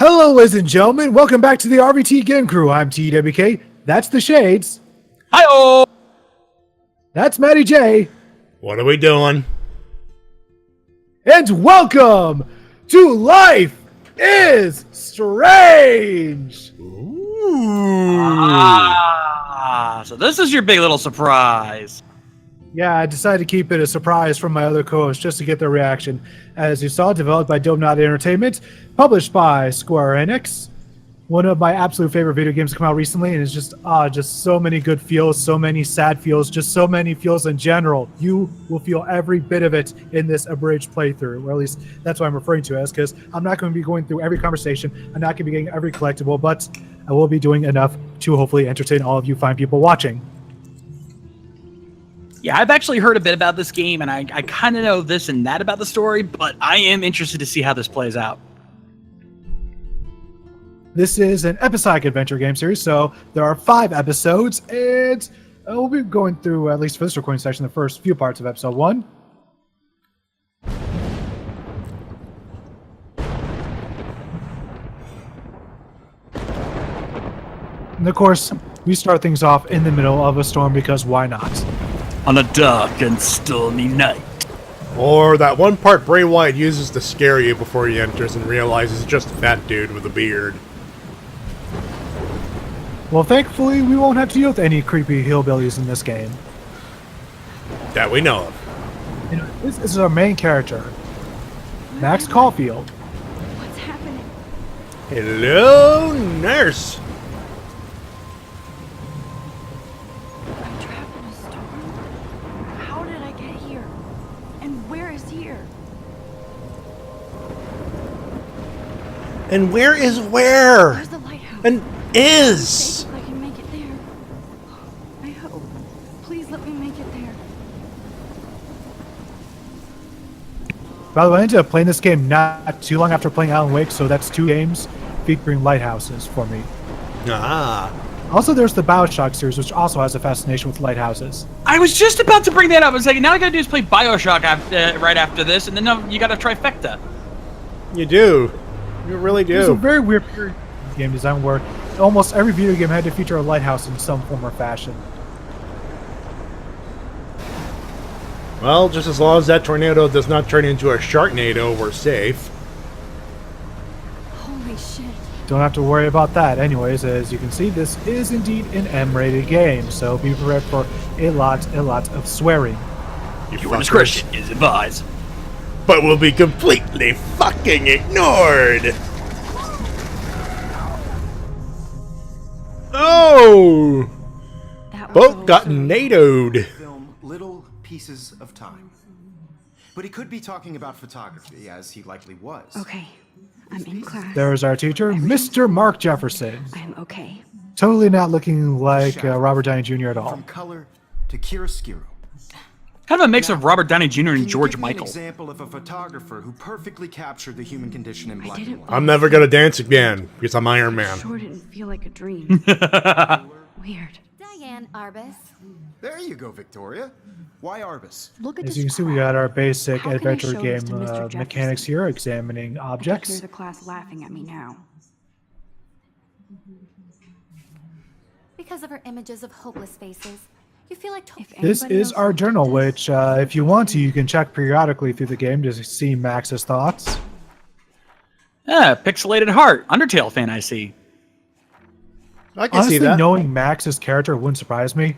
Hello, ladies and gentlemen. Welcome back to the RVT Game Crew. I'm TWK. That's the Shades. Hi-oh! That's Matty Jay. What are we doing? And welcome to Life is Strange. So this is your big little surprise. Yeah, I decided to keep it a surprise from my other co-hosts just to get their reaction. As you saw, developed by Dome Not Entertainment, published by Square Enix. One of my absolute favorite video games to come out recently, and it's just so many good feels, so many sad feels, just so many feels in general. You will feel every bit of it in this abridged playthrough, or at least that's what I'm referring to as, because I'm not going to be going through every conversation, I'm not going to be getting every collectible, but I will be doing enough to hopefully entertain all of you fine people watching. Yeah, I've actually heard a bit about this game, and I kind of know this and that about the story, but I am interested to see how this plays out. This is an episodic adventure game series, so there are 5 episodes, and we'll be going through, at least for this recording session, the first few parts of episode 1. And of course, we start things off in the middle of a storm because why not? On a dark and stormy night. Or that one part Bray Wyatt uses to scare you before he enters and realizes it's just a fat dude with a beard. Well, thankfully, we won't have to deal with any creepy hillbillies in this game. That we know of. You know, this is our main character, Max Caulfield. What's happening? Hello, nurse. I'm trapped in a storm? How did I get here? And where is here? And where is where? Where's the lighthouse? And is. I can make it there. I hope. Please let me make it there. By the way, I ended up playing this game not too long after playing Alan Wake, so that's 2 games featuring lighthouses for me. Ah. Also, there's the BioShock series, which also has a fascination with lighthouses. I was just about to bring that up. I was like, now I gotta do is play Bioshock right after this, and then you got a trifecta. You do. You really There's a do. very weird period in game design where almost every video game had to feature a lighthouse in some form or fashion. Well, just as long as that tornado does not turn into a Sharknado, we're safe. Holy shit. Don't have to worry about that. Anyways, as you can see, this is indeed an M-rated game, so be prepared for a lot of swearing. You Your fuckers. discretion is advised. But we'll be completely fucking ignored. Oh! That was Both got NATO'd. Film Little Pieces of Time. But he could be talking about photography, as he likely was. Okay. I'm in class. There's our teacher, Mr. Mark Jefferson. I'm okay. Totally not looking like Robert Downey Jr. at all. From color to chiaroscuro. Kind of a mix of Robert Downey Jr. Can and you George give me Michael. An example of a photographer who perfectly captured the human condition in black and didn't white. I'm never gonna dance again because I'm Iron Man. Sure didn't feel like a dream. Weird. Diane Arbus. There you go, Victoria. Why Arbus? Look at As this you can see, we crowd. got our basic How can I adventure show game this to Mr. Jefferson? mechanics here, examining I can hear objects. the class laughing at me now. Because of her images of hopeless faces, you feel like This is our journal, which, if you want to, you can check periodically through the game to see Max's thoughts. Pixelated heart. Undertale fan, I see. I can Honestly, see that. knowing Max's character wouldn't surprise me.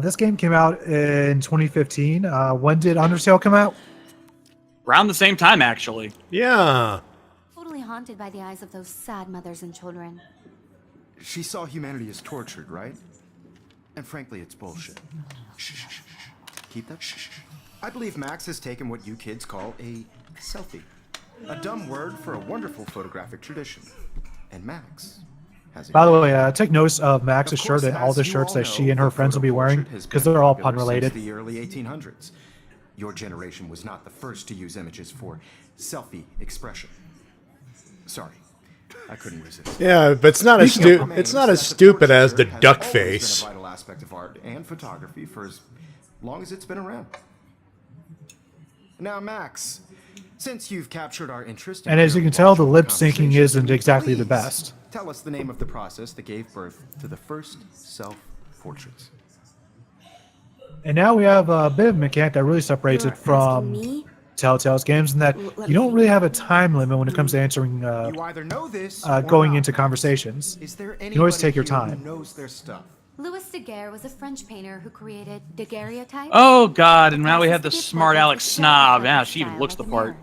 This game came out in 2015. When did Undertale come out? Around the same time, actually. Yeah. totally haunted by the eyes of those sad mothers and children. She saw humanity as tortured, right? And frankly, it's bullshit. Shh, shh, shh, shh. Keep that shh, shh, shh. I believe Max has taken what you kids call a selfie. A dumb word for a wonderful photographic tradition. And Max has a... By the way, take notice of Max's Of course, shirt and all the as you shirts all that she know, and her the friends will be photo wearing, portrait has because been they're all popular pun-related. since the early 1800s. Your generation was not the first to use images for selfie expression. Sorry, I couldn't resist. Yeah, but it's not as stupid as the duck face. Been a vital aspect of art and photography for as long as it's been around. Now, Max, Since you've captured our interest, And as you can tell, the lip syncing conversation, isn't exactly the please best. Tell us the name of the process that gave birth to the first self-portraits. And now we have a bit of a mechanic that really separates You're it from asking me? Telltale's games, in that Let you me don't think. really have a time limit when it comes to answering, You either know this or going not, into Max. conversations. Is there You can always anybody take your here who time. knows their stuff? Louis Daguerre was a French painter who created daguerreotypes. Oh God! And now we Glasses have the to give smart portraits Alex with snob. self-reflective Yeah, she even style looks like the a part. mirror.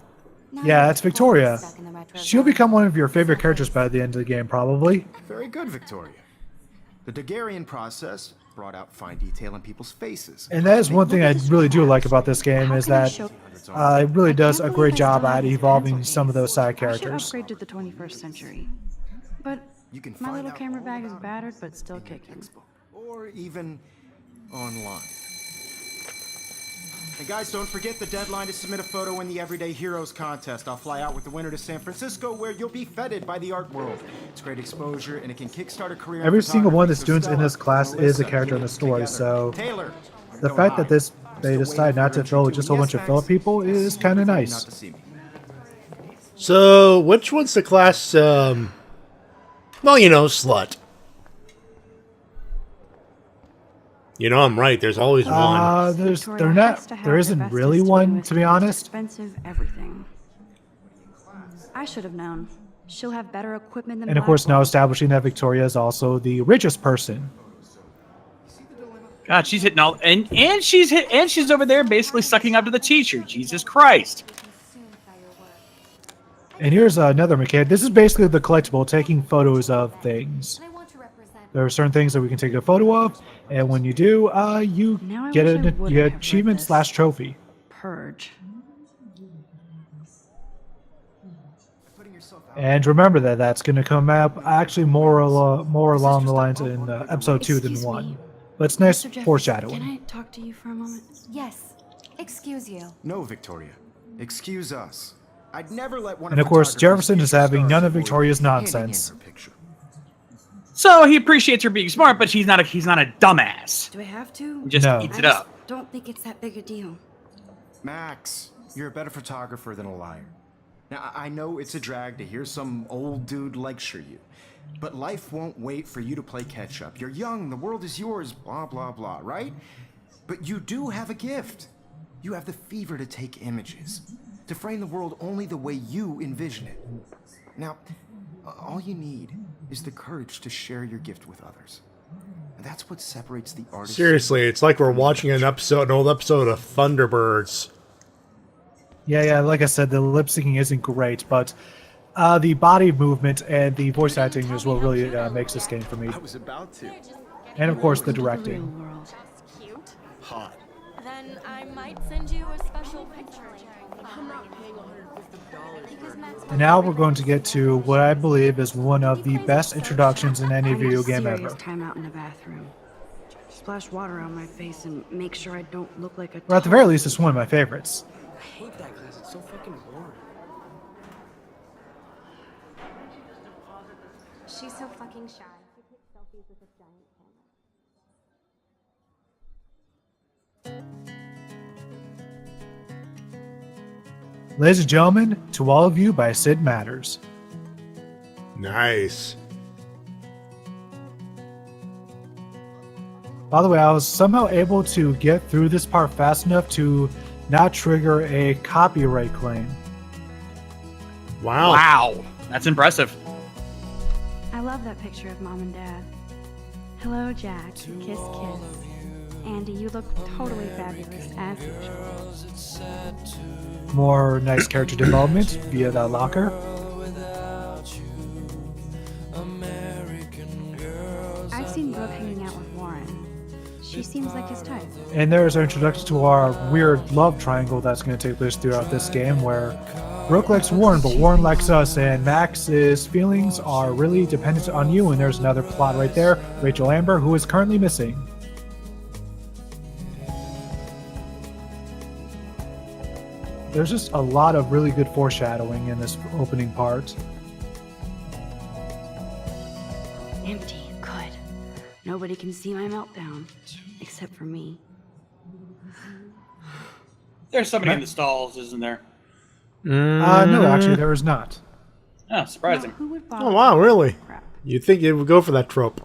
Now Yeah, you're that's totally Victoria. stuck in the retro She'll zone. become one of your favorite Self-raised. characters by the end of the game, probably. Very good, Victoria. The Daguerrean process brought out fine detail in people's faces. And that is one thing I really do like about this game, is that it really does a great job at evolving some of those side I should characters. upgrade to the 21st century. But You can my find little out camera all bag is about battered but still in your kicking. textbook, or even online. And guys, don't forget the deadline to submit a photo in the Everyday Heroes contest. I'll fly out with the winner to San Francisco, where you'll be feted by the art world. It's great exposure, and it can kickstart a career. in Every single one of the photography. students in this Stella, class is a Melissa, character in get the story, together. so Taylor, the don't fact that hide. they I'm still decide waiting not for to fill entry just a to whole bunch of Yes, Philip Max? people is kind of Not nice. to see me. So, which one's the class, well, you know, slut? You know, I'm right. There's always one. Victoria There has to have the isn't bestest, really one, newest, to be most honest. Expensive everything. I should have known. She'll have better equipment than And of course, now Blackwell. establishing that Victoria is also the richest person. God, she's hitting all, and she's over there basically sucking up to the teacher. Jesus Christ! And here's another mechanic. This is basically the collectible, taking photos of things. I want to represent There are certain things that we can take a photo of, and when you do, you Now I get wish I an would you have get read achievement this. slash trophy. Purge. And remember that that's going to come up actually more along the lines in episode 2 than Excuse 1. me. But it's nice Mr. Jeffries, foreshadowing. Can I talk to you for a moment? Yes. Excuse you. No, Victoria. Excuse us. I'd never let one And of course, Jefferson is having none of Victoria's nonsense. So he appreciates her being smart, but he's not a dumbass. Do I have to? He just No. eats I it just up. don't think it's that big a deal. Max, you're a better photographer than a liar. Now, I know it's a drag to hear some old dude lecture you, but life won't wait for you to play catch up. You're young, the world is yours, blah, blah, blah, right? But you do have a gift. You have the fever to take images, to frame the world only the way you envision it. Now, all you need is the courage to share your gift with others. And that's what separates the artist. Seriously, it's like we're watching an old episode of Thunderbirds. Yeah, like I said, the lip syncing isn't great, but the body movement and the voice acting is what really makes this game for me. I was about to. And of course, the Into the real directing. world. Cute. Hot. Then I might send you a special picture. And now we're going to get to what I believe is one of the best introductions in any I need video a game serious ever. time out in the bathroom. Splash water on my face and make sure I don't look like a. Or at the very least, it's one of my favorites. I hate that class. It's so fucking boring. She's so fucking shy. She takes selfies with a giant camera. Ladies and gentlemen, to all of you by Sid Matters. Nice. By the way, I was somehow able to get through this part fast enough to not trigger a copyright claim. Wow. Wow, that's impressive. I love that picture of Mom and Dad. Hello, Jack. Kiss, kiss. Andy, you look totally fabulous as usual. More nice character development via that locker. I've seen Brooke hanging out with Warren. She seems like his type. And there's our introduction to our weird love triangle that's going to take place throughout this game, where Brooke likes Warren, but Warren likes us, and Max's feelings are really dependent on you. And there's another plot right there, Rachel Amber, who is currently missing. There's just a lot of really good foreshadowing in this opening part. Empty. Good. Nobody can see my meltdown. Except for me. There's somebody in the stalls, isn't there? No, actually, there is not. Oh, surprising. Now, who would bother Oh wow, with really? that crap? You'd think it would go for that trope.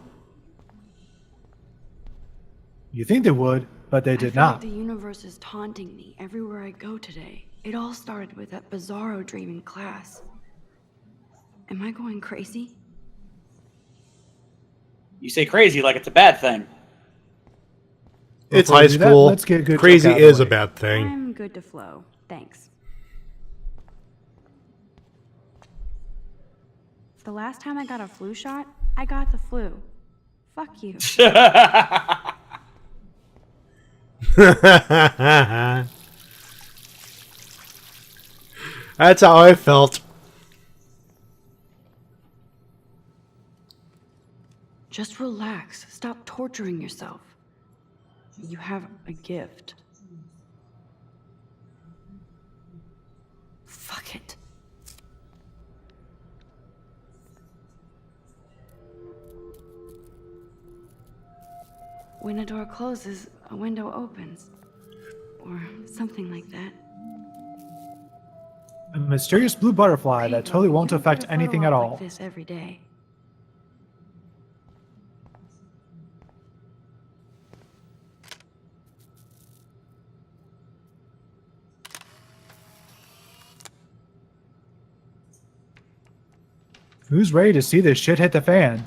You think they would, but they I did feel not. like the universe is taunting me everywhere I go today. It all started with that bizarro dream in class. Am I going crazy? You say crazy like it's a bad thing. It's Before high we do that, school. let's get a good Crazy joke out of the is a way. bad thing. I'm good to flow. Thanks. The last time I got a flu shot, I got the flu. Fuck you. That's how I felt. Just relax. Stop torturing yourself. You have a gift. Fuck it. When a door closes, a window opens. Or something like that. A mysterious blue butterfly Hey, that totally won't you can affect put a photo anything at up all. Like this every day. Who's ready to see this shit hit the fan?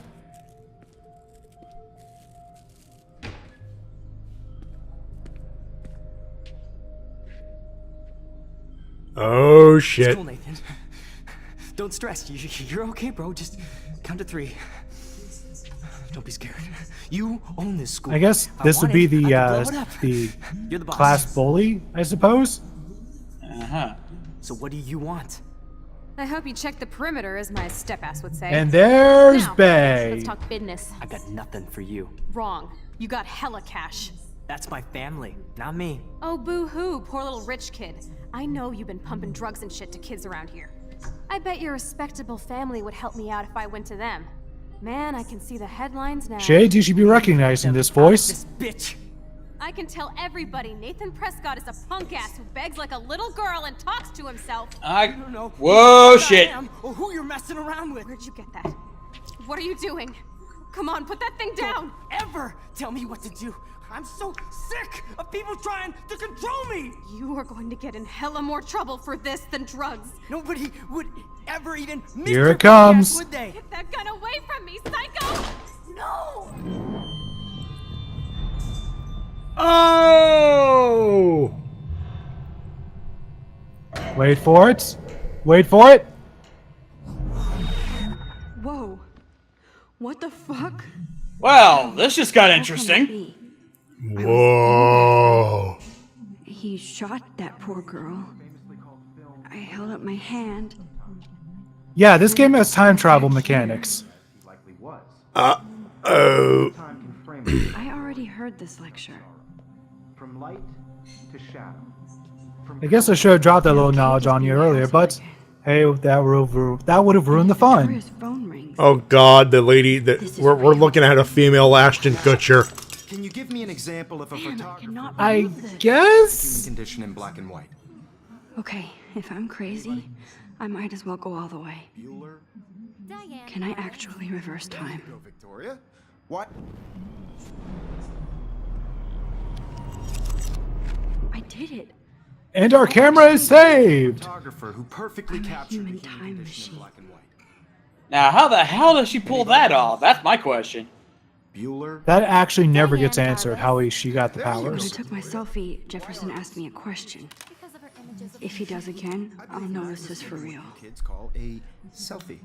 Oh It's shit. cool, Nathan. Don't stress. You're okay, bro. Just count to 3. Don't be scared. You own this school. I guess If this would be wanted, the I could blow it up. the You're the boss. class bully, I suppose. Uh-huh. So what do you want? I hope you check the perimeter, as my step-ass would say. And there's Now, Bay. let's talk business. I got nothing for you. Wrong. You got hella cash. That's my family, not me. Oh, boo-hoo, poor little rich kid. I know you've been pumping drugs and shit to kids around here. I bet your respectable family would help me out if I went to them. Man, I can see the headlines now. Shades, you should be recognizing this voice. This bitch. I can tell everybody Nathan Prescott is a punk ass who begs like a little girl and talks to himself. No. Whoa, Who I shit. am or who you're messing around with. Where'd you get that? What are you doing? Come on, put that thing down! Ever tell me what to do. I'm so sick of people trying to control me. You are going to get in hella more trouble for this than drugs. Nobody would ever even miss Here your it comes. podcast, would they? Get that gun away from me, psycho! No. Oh! Wait for it. Wait for it. Whoa. What the fuck? Well, this just got How can interesting. that be? Whoa. He shot that poor girl. I held up my hand. Yeah, this game has time travel mechanics. Likely was. Oh. Time can frame it I already heard this lecture. from light to shadow. From I guess I should have dropped that little knowledge on you earlier, but hey, that would have ruined the fun. Victoria's phone rings. Oh god, the lady that we're looking at a female Ashton Kutcher. Can you give me an example of a Man, I photographer cannot I believe this. human guess. condition in black and white? Okay, if I'm crazy, I might as well go all the way. Bueller? Diane. Can I actually reverse time? Go, Victoria. What? I did it. And our camera is saved. Photographer who perfectly I'm a captured human the human time condition in machine. black and white. Now, how the hell does she pull that off? That's my question. Bueller? That actually never Diane gets answered. Jarvis. How she got the There you When I powers. took my selfie, Jefferson asked me a question. Because of her images of If he does again, I'll know this is for real. Kids call a selfie.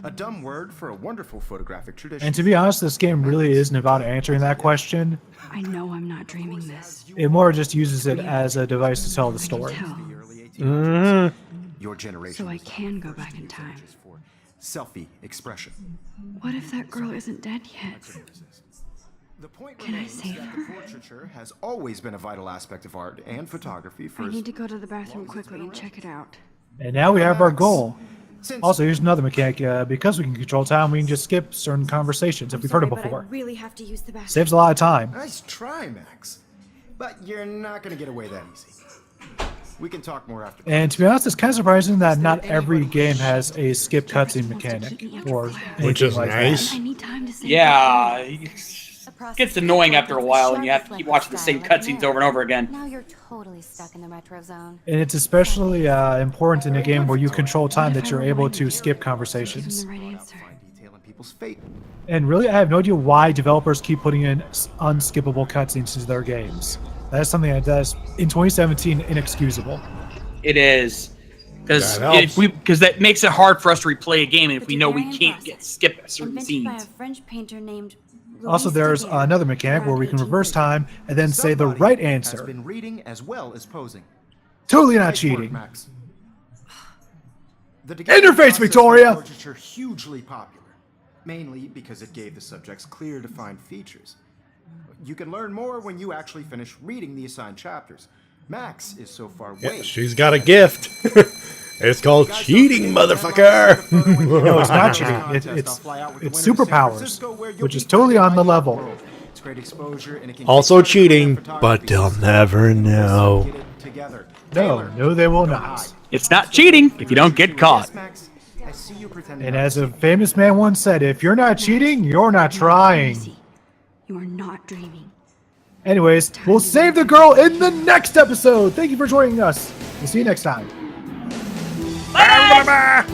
A dumb word for a wonderful photographic tradition. And to be honest, this game really isn't about answering that question. I know I'm not dreaming this. It more just uses it as a device to tell the I can story. tell, The early 1800s. Your generation. so I was the can go first back in to use time. images for selfie expression. What if that girl isn't dead yet? The point Can I remains save that her? the portraiture has always been a vital aspect of art and photography for I need to go to the bathroom quickly and check it out. And now we have our goal. since Also, here's another mechanic. Because we can control time, we can just skip certain conversations if we've heard it before. really have to use the bathroom. Saves a lot of time. Nice try, Max. But you're not gonna get away that easy. We can talk more after. And to be honest, it's kind of surprising that not every game has a skip cutscene mechanic or Which anything is like nice. I need time to say Yeah, it gets annoying after a while when you have to keep watching the same cutscenes over and over again. Now you're totally stuck in the retro zone. that. And it's especially important in a game where you control time that you're able to skip Give conversations. him the right answer. Find detail in people's fate. And really, I have no idea why developers keep putting in unskippable cutscenes into their games. That is something that is, in 2017, inexcusable. It is. Because That helps. that makes it hard for us to replay a game if The we know we Degarian can't process, skip certain invented by a scenes. French painter named Also, Louis there's Daguerre another mechanic where we can around reverse 1830. time and then say the Somebody right Has answer. been reading as well as posing. Totally not Nice work, cheating. Max. The Interface, Daguerrean process Victoria! made portraiture hugely popular, mainly because it gave the subjects clear, defined features. You can learn more when you actually finish reading the assigned chapters. Max is so far Yeah, way. she's got a gift. It's called cheating, motherfucker. No, it's not cheating. It's superpowers, which is totally on the level. It's great exposure, and it can Also kickstart your cheating, photography but they'll business. never know. Get it together. No, Taylor, no, they will don't not. hide. It's not cheating if you don't get caught. Yes, Max, I see you pretending And not as to a see. famous man once said, if you're not cheating, you're not trying. You are not dreaming. Anyways, we'll save the girl in the next episode. Thank you for joining us. We'll see you next time. Bye.